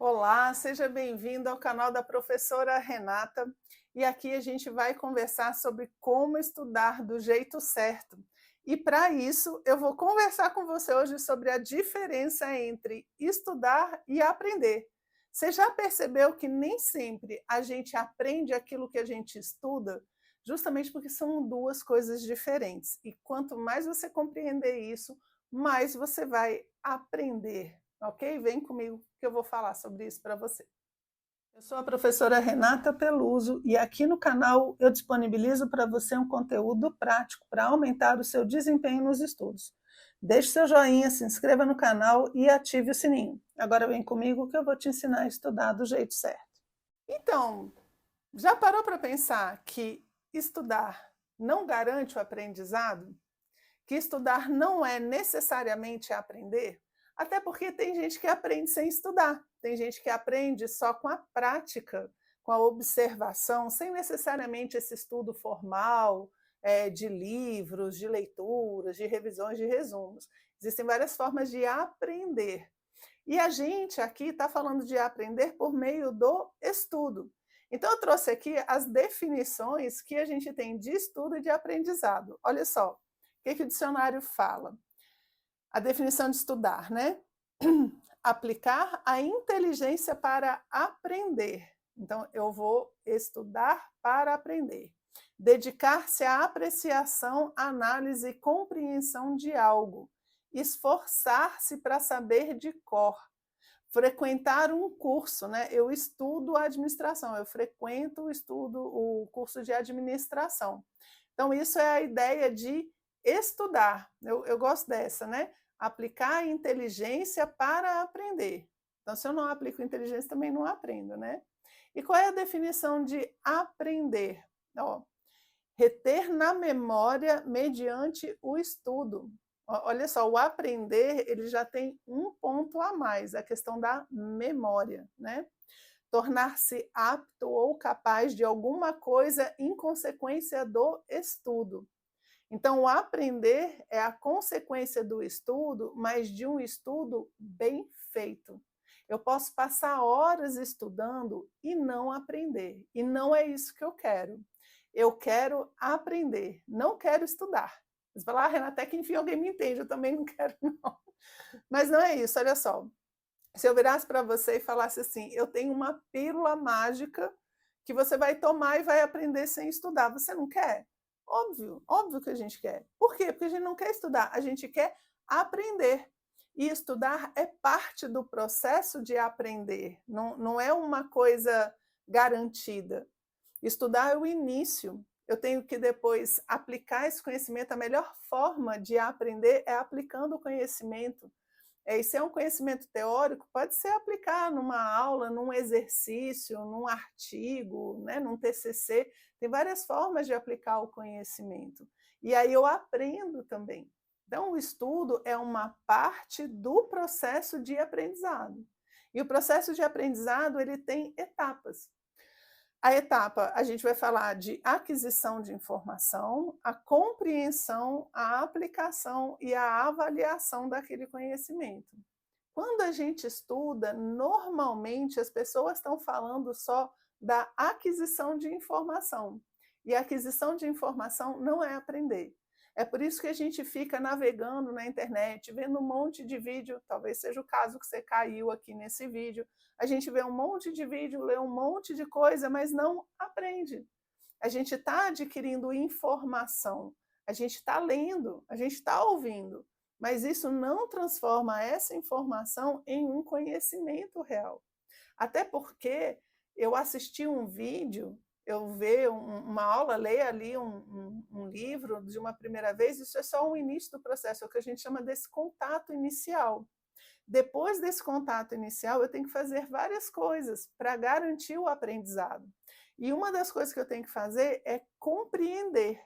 Olá, seja bem-vindo ao canal da professora Renata. E aqui a gente vai conversar sobre como estudar do jeito certo. E para isso, eu vou conversar com você hoje sobre a diferença entre estudar e aprender. Você já percebeu que nem sempre a gente aprende aquilo que a gente estuda, justamente porque são duas coisas diferentes. E quanto mais você compreender isso, mais você vai aprender. Ok? Vem comigo que eu vou falar sobre isso para você. Eu sou a professora Renata Peluso e aqui no canal eu disponibilizo para você um conteúdo prático para aumentar o seu desempenho nos estudos. Deixe seu joinha, se inscreva no canal e ative o sininho. Agora vem comigo que eu vou te ensinar a estudar do jeito certo. Então, já parou para pensar que estudar não garante o aprendizado? Que estudar não é necessariamente aprender? Até porque tem gente que aprende sem estudar, tem gente que aprende só com a prática, com a observação, sem necessariamente esse estudo formal, de livros, de leituras, de revisões, de resumos. Existem várias formas de aprender. E a gente aqui está falando de aprender por meio do estudo. Então, eu trouxe aqui as definições que a gente tem de estudo e de aprendizado. Olha só, o que o dicionário fala? A definição de estudar, né? Aplicar a inteligência para aprender. Então, eu vou estudar para aprender. Dedicar-se à apreciação, análise e compreensão de algo. Esforçar-se para saber de cor. Frequentar um curso, né? Eu estudo administração, eu frequento, estudo o curso de administração. Então, isso é a ideia de estudar. Eu gosto dessa, né? Aplicar a inteligência para aprender. Então, se eu não aplico inteligência, também não aprendo, né? E qual é a definição de aprender? Ó, reter na memória mediante o estudo. Olha só, o aprender ele já tem um ponto a mais, a questão da memória, né? Tornar-se apto ou capaz de alguma coisa em consequência do estudo. Então, o aprender é a consequência do estudo, mas de um estudo bem feito. Eu posso passar horas estudando e não aprender, e não é isso que eu quero. Eu quero aprender, não quero estudar. Você fala, Renata, até que enfim alguém me entende, eu também não quero, não. Mas não é isso, olha só. Se eu virasse para você e falasse assim, eu tenho uma pílula mágica que você vai tomar e vai aprender sem estudar, você não quer? Óbvio, óbvio que a gente quer. Por quê? Porque a gente não quer estudar, a gente quer aprender. E estudar é parte do processo de aprender, não é uma coisa garantida. Estudar é o início. Eu tenho que depois aplicar esse conhecimento. A melhor forma de aprender é aplicando o conhecimento. E se é um conhecimento teórico, pode ser aplicar numa aula, num exercício, num artigo, né, num TCC. Tem várias formas de aplicar o conhecimento. E aí eu aprendo também. Então, o estudo é uma parte do processo de aprendizado. E o processo de aprendizado ele tem etapas. A etapa, a gente vai falar de aquisição de informação, a compreensão, a aplicação e a avaliação daquele conhecimento. Quando a gente estuda, normalmente as pessoas estão falando só da aquisição de informação. E a aquisição de informação não é aprender. É por isso que a gente fica navegando na internet, vendo um monte de vídeo, talvez seja o caso que você caiu aqui nesse vídeo. A gente vê um monte de vídeo, lê um monte de coisa, mas não aprende. A gente está adquirindo informação, a gente está lendo, a gente está ouvindo, mas isso não transforma essa informação em um conhecimento real. Até porque eu assisti um vídeo, eu ver uma aula, ler ali um livro de uma primeira vez, isso é só o início do processo, é o que a gente chama desse contato inicial. Depois desse contato inicial, eu tenho que fazer várias coisas para garantir o aprendizado. E uma das coisas que eu tenho que fazer é compreender.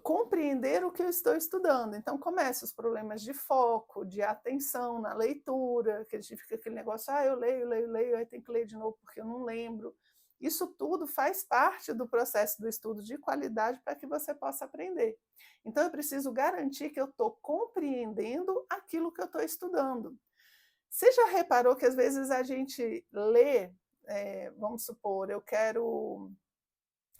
Compreender o que eu estou estudando. Então, começam os problemas de foco, de atenção na leitura, que a gente fica aquele negócio, eu leio, aí tem que ler de novo porque eu não lembro. Isso tudo faz parte do processo do estudo de qualidade para que você possa aprender. Então, eu preciso garantir que eu estou compreendendo aquilo que eu estou estudando. Você já reparou que às vezes a gente lê, vamos supor, eu quero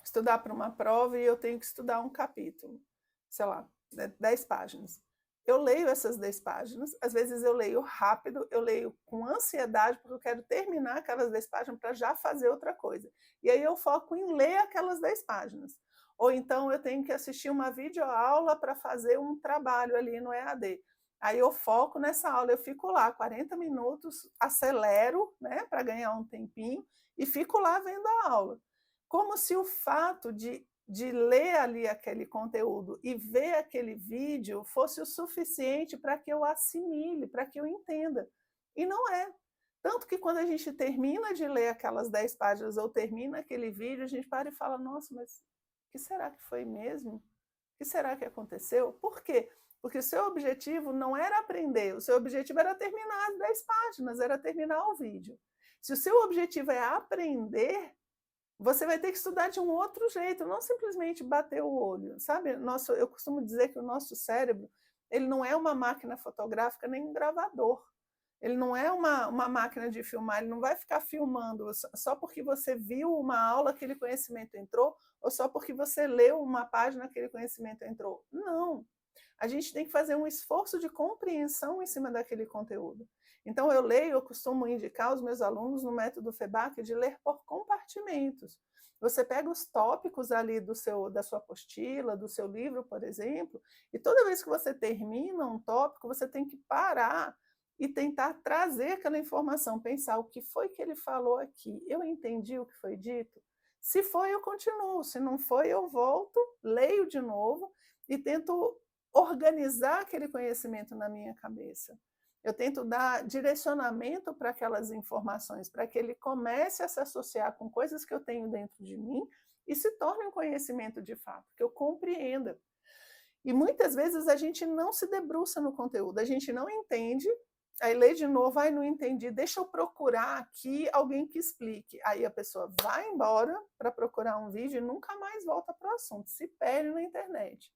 estudar para uma prova e eu tenho que estudar um capítulo, sei lá, 10 páginas. Eu leio essas 10 páginas, às vezes eu leio rápido, eu leio com ansiedade, porque eu quero terminar aquelas 10 páginas para já fazer outra coisa. E aí eu foco em ler aquelas 10 páginas. Ou então eu tenho que assistir uma videoaula para fazer um trabalho ali no EAD. Aí eu foco nessa aula, eu fico lá 40 minutos, acelero, né, para ganhar um tempinho, e fico lá vendo a aula. Como se o fato de ler ali aquele conteúdo e ver aquele vídeo fosse o suficiente para que eu assimile, para que eu entenda. E não é. Tanto que quando a gente termina de ler aquelas 10 páginas ou termina aquele vídeo, a gente para e fala: nossa, mas o que será que foi mesmo? O que será que aconteceu? Por quê? Porque o seu objetivo não era aprender, o seu objetivo era terminar as 10 páginas, era terminar o vídeo. Se o seu objetivo é aprender, você vai ter que estudar de um outro jeito, não simplesmente bater o olho, sabe? Eu costumo dizer que o nosso cérebro, ele não é uma máquina fotográfica nem um gravador. Ele não é uma máquina de filmar, ele não vai ficar filmando só porque você viu uma aula, aquele conhecimento entrou, ou só porque você leu uma página, aquele conhecimento entrou. Não. A gente tem que fazer um esforço de compreensão em cima daquele conteúdo. Então, eu costumo indicar aos meus alunos no método FEBAC de ler por compartimentos. Você pega os tópicos ali da sua apostila, do seu livro, por exemplo, e toda vez que você termina um tópico, você tem que parar e tentar trazer aquela informação, pensar o que foi que ele falou aqui. Eu entendi o que foi dito? Se foi, eu continuo. Se não foi, eu volto, leio de novo e tento organizar aquele conhecimento na minha cabeça. Eu tento dar direcionamento para aquelas informações, para que ele comece a se associar com coisas que eu tenho dentro de mim e se torne um conhecimento de fato, que eu compreenda. E muitas vezes a gente não se debruça no conteúdo, a gente não entende, aí lê de novo, não entendi, deixa eu procurar aqui alguém que explique. Aí a pessoa vai embora para procurar um vídeo e nunca mais volta para o assunto, se perde na internet.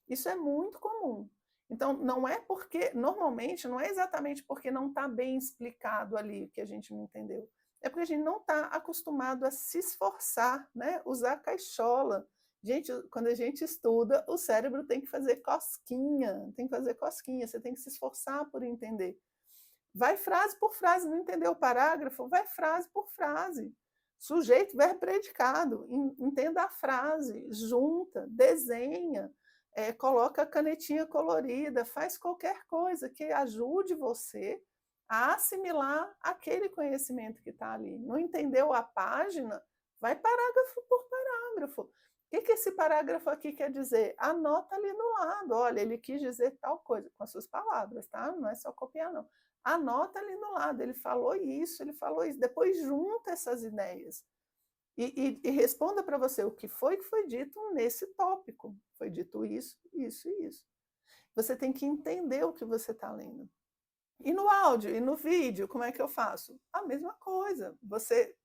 Isso é muito comum. Então, não é porque, normalmente, não é exatamente porque não está bem explicado ali que a gente não entendeu. É porque a gente não está acostumado a se esforçar, né? Usar caixola. Gente, quando a gente estuda, o cérebro tem que fazer cosquinha, você tem que se esforçar por entender. Vai frase por frase, não entendeu o parágrafo? Vai frase por frase. Sujeito, verbo, predicado. Entenda a frase, junta, desenha, coloca a canetinha colorida, faz qualquer coisa que ajude você a assimilar aquele conhecimento que está ali. Não entendeu a página? Vai parágrafo por parágrafo. O que esse parágrafo aqui quer dizer? Anota ali do lado. Olha, ele quis dizer tal coisa, com as suas palavras, tá? Não é só copiar, não. Anota ali do lado. Ele falou isso, ele falou isso. Depois junta essas ideias. E responda para você o que foi dito nesse tópico. Foi dito isso, isso e isso. Você tem que entender o que você está lendo. E no áudio, e no vídeo, como é que eu faço? A mesma coisa. Você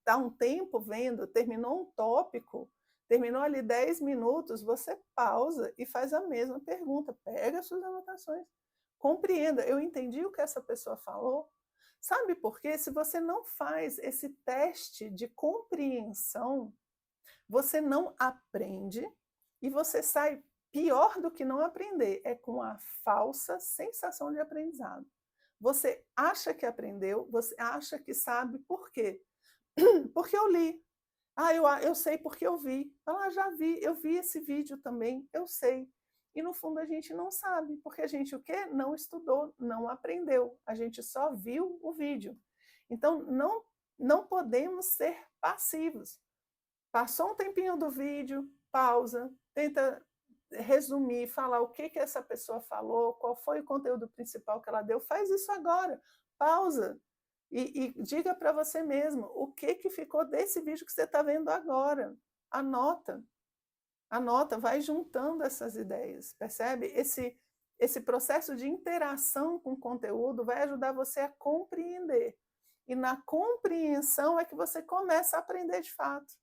dá um tempo vendo, terminou um tópico, terminou ali 10 minutos, você pausa e faz a mesma pergunta. Pega as suas anotações. Compreenda. Eu entendi o que essa pessoa falou? Sabe por quê? Se você não faz esse teste de compreensão, você não aprende e você sai pior do que não aprender, é com a falsa sensação de aprendizado. Você acha que aprendeu, você acha que sabe, por quê? Porque eu li. Eu sei porque eu vi. Já vi, eu vi esse vídeo também, eu sei. E no fundo a gente não sabe, porque a gente o quê? Não estudou, não aprendeu. A gente só viu o vídeo. Então não podemos ser passivos. Passou um tempinho do vídeo, pausa, tenta resumir, falar o que essa pessoa falou, qual foi o conteúdo principal que ela deu, faz isso agora, pausa e diga para você mesmo o que ficou desse vídeo que você está vendo agora. Anota, vai juntando essas ideias, percebe? Esse processo de interação com o conteúdo vai ajudar você a compreender. E na compreensão é que você começa a aprender de fato.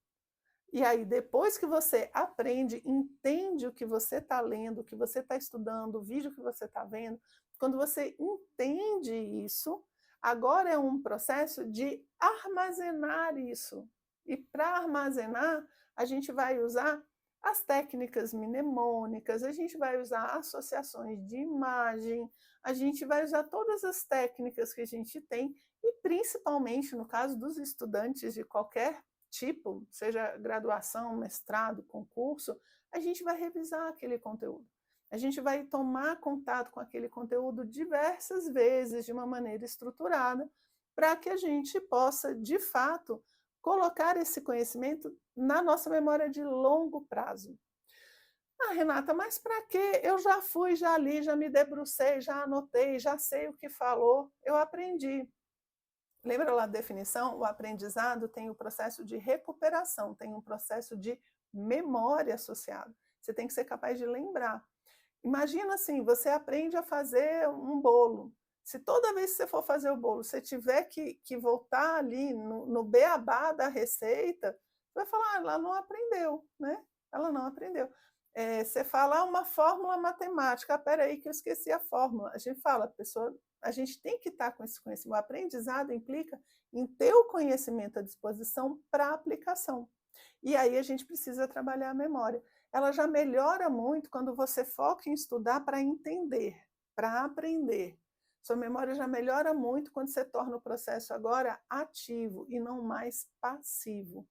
E aí, depois que você aprende, entende o que você está lendo, o que você está estudando, o vídeo que você está vendo, quando você entende isso, Agora é um processo de armazenar isso. E para armazenar, a gente vai usar as técnicas mnemônicas, a gente vai usar associações de imagem, a gente vai usar todas as técnicas que a gente tem e principalmente no caso dos estudantes de qualquer tipo, seja graduação, mestrado, concurso, a gente vai revisar aquele conteúdo. A gente vai tomar contato com aquele conteúdo diversas vezes, de uma maneira estruturada, para que a gente possa, de fato, colocar esse conhecimento na nossa memória de longo prazo. Ah, Renata, mas para quê? Eu já fui, já li, já me debrucei, já anotei, já sei o que falou, eu aprendi. Lembra lá a definição? O aprendizado tem o processo de recuperação, tem um processo de memória associado. Você tem que ser capaz de lembrar. Imagina assim, você aprende a fazer um bolo. Se toda vez que você for fazer o bolo, você tiver que voltar ali no beabá da receita, você vai falar, ah, ela não aprendeu, né? Ela não aprendeu. Você fala uma fórmula matemática, ah, peraí que eu esqueci a fórmula. A gente fala, a gente tem que estar com esse conhecimento. O aprendizado implica em ter o conhecimento à disposição para aplicação. E aí a gente precisa trabalhar a memória. Ela já melhora muito quando você foca em estudar para entender, para aprender. Sua memória já melhora muito quando você torna o processo agora ativo e não mais passivo.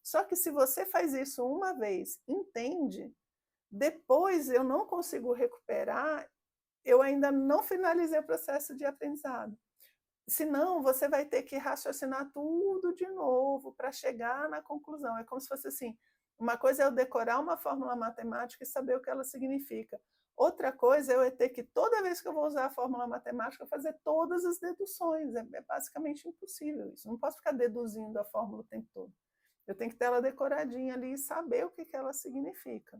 Só que se você faz isso uma vez, entende, depois eu não consigo recuperar, eu ainda não finalizei o processo de aprendizado. Senão, você vai ter que raciocinar tudo de novo para chegar na conclusão. É como se fosse assim, uma coisa é eu decorar uma fórmula matemática e saber o que ela significa. Outra coisa é eu ter que, toda vez que eu vou usar a fórmula matemática, fazer todas as deduções. É basicamente impossível isso. Eu não posso ficar deduzindo a fórmula o tempo todo. Eu tenho que ter ela decoradinha ali e saber o que ela significa.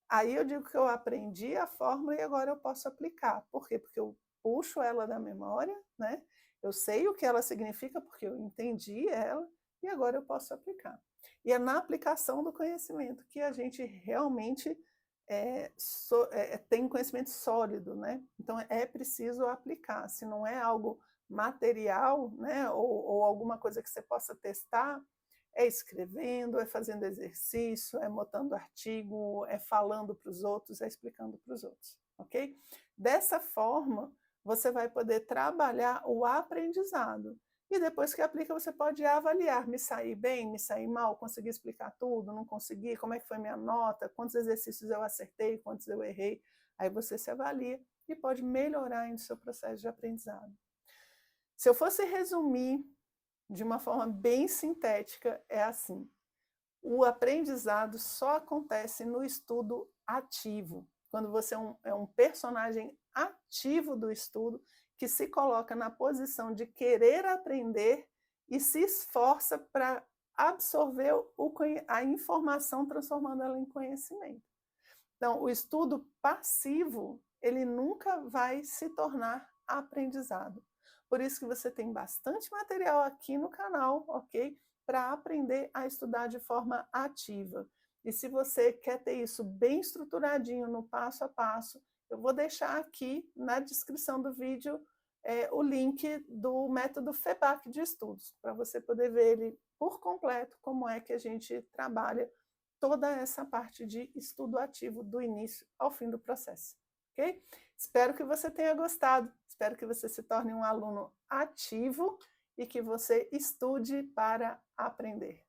Aí eu digo que eu aprendi a fórmula e agora eu posso aplicar. Por quê? Porque eu puxo ela da memória, né? Eu sei o que ela significa porque eu entendi ela e agora eu posso aplicar. E é na aplicação do conhecimento que a gente realmente tem conhecimento sólido, né? Então é preciso aplicar. Se não é algo material, né? Ou alguma coisa que você possa testar, é escrevendo, é fazendo exercício, é botando artigo, é falando para os outros, é explicando para os outros, ok? Dessa forma, você vai poder trabalhar o aprendizado. E depois que aplica, você pode avaliar, me saí bem, me saí mal, consegui explicar tudo, não consegui, como é que foi minha nota, quantos exercícios eu acertei, quantos eu errei. Aí você se avalia e pode melhorar no seu processo de aprendizado. Se eu fosse resumir de uma forma bem sintética, é assim: o aprendizado só acontece no estudo ativo, quando você é um personagem ativo do estudo, que se coloca na posição de querer aprender e se esforça para absorver a informação, transformando ela em conhecimento. Então, o estudo passivo, ele nunca vai se tornar aprendizado. Por isso que você tem bastante material aqui no canal, ok? Para aprender a estudar de forma ativa. E se você quer ter isso bem estruturadinho no passo a passo, eu vou deixar aqui na descrição do vídeo o link do método FEBAC de estudos, para você poder ver ele por completo, como é que a gente trabalha toda essa parte de estudo ativo do início ao fim do processo, ok? Espero que você tenha gostado, espero que você se torne um aluno ativo e que você estude para aprender.